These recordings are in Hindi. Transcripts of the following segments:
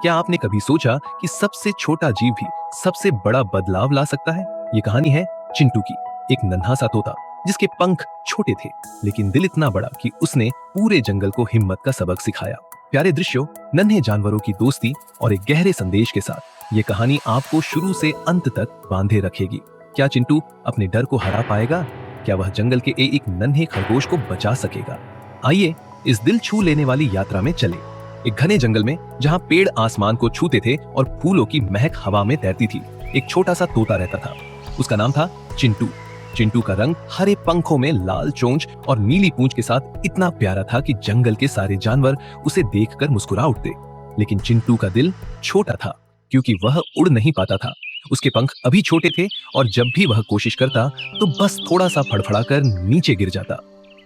क्या आपने कभी सोचा कि सबसे छोटा जीव भी सबसे बड़ा बदलाव ला सकता है? ये कहानी है चिंटू की। एक नन्हा सा तोता जिसके पंख छोटे थे लेकिन दिल इतना बड़ा कि उसने पूरे जंगल को हिम्मत का सबक सिखाया। प्यारे दृश्यों, नन्हे जानवरों की दोस्ती और एक गहरे संदेश के साथ ये कहानी आपको शुरू से अंत तक बांधे रखेगी। क्या चिंटू अपने डर को हरा पाएगा? क्या वह जंगल के एक नन्हे खरगोश को बचा सकेगा? आइए इस दिल छू लेने वाली यात्रा में चले। एक घने जंगल में जहाँ पेड़ आसमान को छूते थे और फूलों की महक हवा में तैरती थी, एक छोटा सा तोता रहता था। उसका नाम था चिंटू। चिंटू का रंग हरे पंखों में लाल चोंच और नीली पूंछ के साथ इतना प्यारा था कि जंगल के सारे जानवर उसे देखकर मुस्कुरा उठते। लेकिन चिंटू का दिल छोटा था क्योंकि वह उड़ नहीं पाता था। उसके पंख अभी छोटे थे और जब भी वह कोशिश करता तो बस थोड़ा सा फड़फड़ाकर नीचे गिर जाता।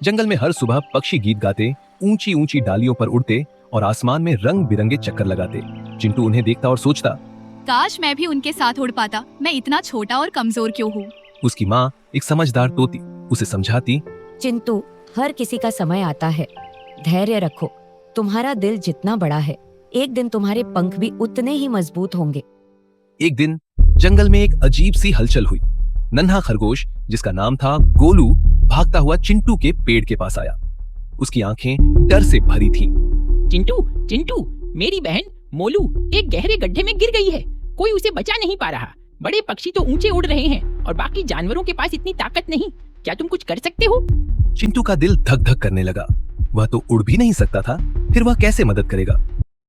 जंगल में हर सुबह पक्षी गीत गाते, ऊंची ऊंची डालियों पर उड़ते और आसमान में रंग बिरंगे चक्कर लगाते। चिंटू उन्हें देखता और सोचता, काश मैं भी उनके साथ उड़ पाता। मैं इतना छोटा और कमजोर क्यों हूँ? उसकी माँ एक समझदार तोती उसे समझाती, चिंटू, हर किसी का समय आता है, धैर्य रखो। तुम्हारा दिल जितना बड़ा है, एक दिन तुम्हारे पंख भी उतने ही मजबूत होंगे। एक दिन जंगल में एक अजीब सी हलचल हुई। नन्हा खरगोश जिसका नाम था गोलू भागता हुआ चिंटू के पेड़ के पास आया। उसकी आंखें डर से भरी थीं। चिंटू, मेरी बहन मोलू एक गहरे गड्ढे में गिर गई है। कोई उसे बचा नहीं पा रहा। बड़े पक्षी तो ऊंचे उड़ रहे हैं और बाकी जानवरों के पास इतनी ताकत नहीं। क्या तुम कुछ कर सकते हो? चिंटू का दिल धक धक करने लगा। वह तो उड़ भी नहीं सकता था, फिर वह कैसे मदद करेगा?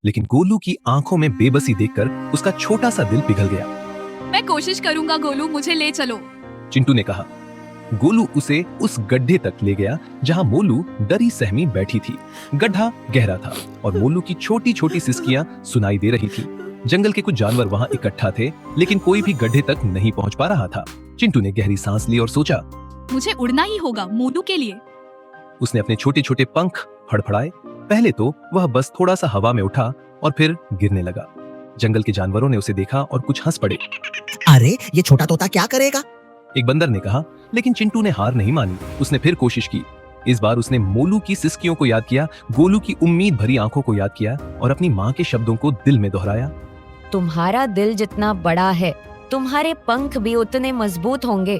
लेकिन गोलू की आंखों में बेबसी देखकर उसका छोटा सा दिल पिघल गया। मैं कोशिश करूंगा गोलू, मुझे ले चलो, चिंटू ने कहा। गोलू उसे उस गड्ढे तक ले गया जहां मोलू डरी सहमी बैठी थी। गड्ढा गहरा था और मोलू की छोटी छोटी सिसकियां सुनाई दे रही थी। जंगल के कुछ जानवर वहां इकट्ठा थे लेकिन कोई भी गड्ढे तक नहीं पहुंच पा रहा था। चिंटू ने गहरी सांस ली और सोचा, मुझे उड़ना ही होगा मोलू के लिए। उसने अपने छोटे छोटे पंख फड़फड़ाए। पहले तो वह बस थोड़ा सा हवा में उठा और फिर गिरने लगा। जंगल के जानवरों ने उसे देखा और कुछ हंस पड़े। अरे ये छोटा तोता क्या करेगा? एक बंदर ने कहा। लेकिन चिंटू ने हार नहीं मानी। उसने फिर कोशिश की। इस बार उसने मोलू की सिसकियों को याद किया, गोलू की उम्मीद भरी आंखों को याद किया और अपनी माँ के शब्दों को दिल में दोहराया। तुम्हारा दिल जितना बड़ा है, तुम्हारे पंख भी उतने मजबूत होंगे।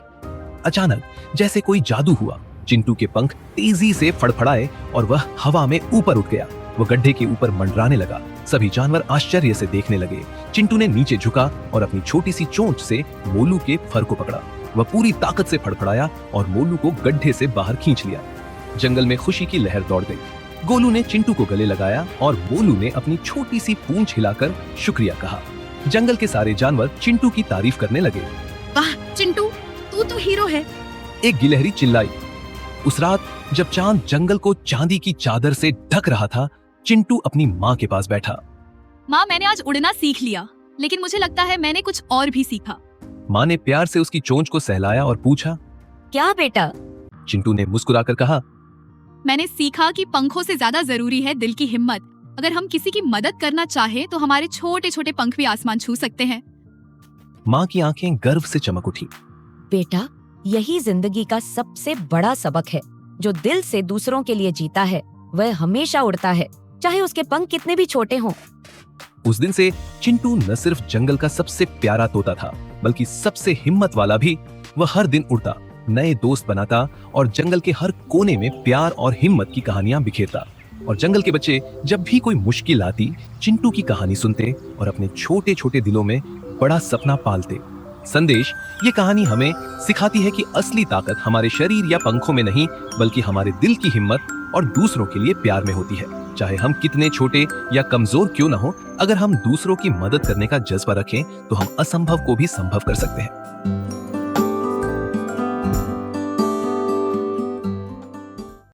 अचानक जैसे कोई जादू हुआ। चिंटू के पंख तेजी से फड़फड़ाए और वह हवा में ऊपर उठ गया। वह गड्ढे के ऊपर मंडराने लगा। सभी जानवर आश्चर्य से देखने लगे। चिंटू ने नीचे झुका और अपनी छोटी सी चोंच से मोलू के फर को पकड़ा। वह पूरी ताकत से फड़फड़ाया और मोलू को गड्ढे से बाहर खींच लिया। जंगल में खुशी की लहर दौड़ गई। गोलू ने चिंटू को गले लगाया और मोलू ने अपनी छोटी सी पूंछ हिलाकर शुक्रिया कहा। जंगल के सारे जानवर चिंटू की तारीफ करने लगे। वाह चिंटू, तू तो हीरो है। एक गिलहरी चिल्लाई। उस रात जब चांद जंगल को चांदी की चादर से ढक रहा था, चिंटू अपनी माँ के पास बैठा। माँ, मैंने आज उड़ना सीख लिया, लेकिन मुझे लगता है मैंने कुछ और भी सीखा। माँ ने प्यार से उसकी चोंच को सहलाया और पूछा, क्या बेटा? चिंटू ने मुस्कुराकर कहा, मैंने सीखा कि पंखों से ज्यादा जरूरी है दिल की हिम्मत। अगर हम किसी की मदद करना चाहे तो हमारे छोटे छोटे पंख भी आसमान छू सकते हैं। माँ की आंखें गर्व से चमक उठी। बेटा, यही जिंदगी का सबसे बड़ा सबक है। जो दिल से दूसरों के लिए जीता है वह हमेशा उड़ता है, चाहे उसके पंख कितने भी छोटे हों। उस दिन से चिंटू न सिर्फ जंगल का सबसे प्यारा तोता था बल्कि सबसे हिम्मत वाला भी। वह हर दिन उड़ता, नए दोस्त बनाता और जंगल के हर कोने में प्यार और हिम्मत की कहानियां बिखेरता। और जंगल के बच्चे जब भी कोई मुश्किल आती, चिंटू की कहानी सुनते और अपने छोटे छोटे दिलों में बड़ा सपना पालते। संदेश, ये कहानी हमें सिखाती है कि असली ताकत हमारे शरीर या पंखों में नहीं बल्कि हमारे दिल की हिम्मत और दूसरों के लिए प्यार में होती है। चाहे हम कितने छोटे या कमजोर क्यों न हो, अगर हम दूसरों की मदद करने का जज्बा रखें तो हम असंभव को भी संभव कर सकते हैं।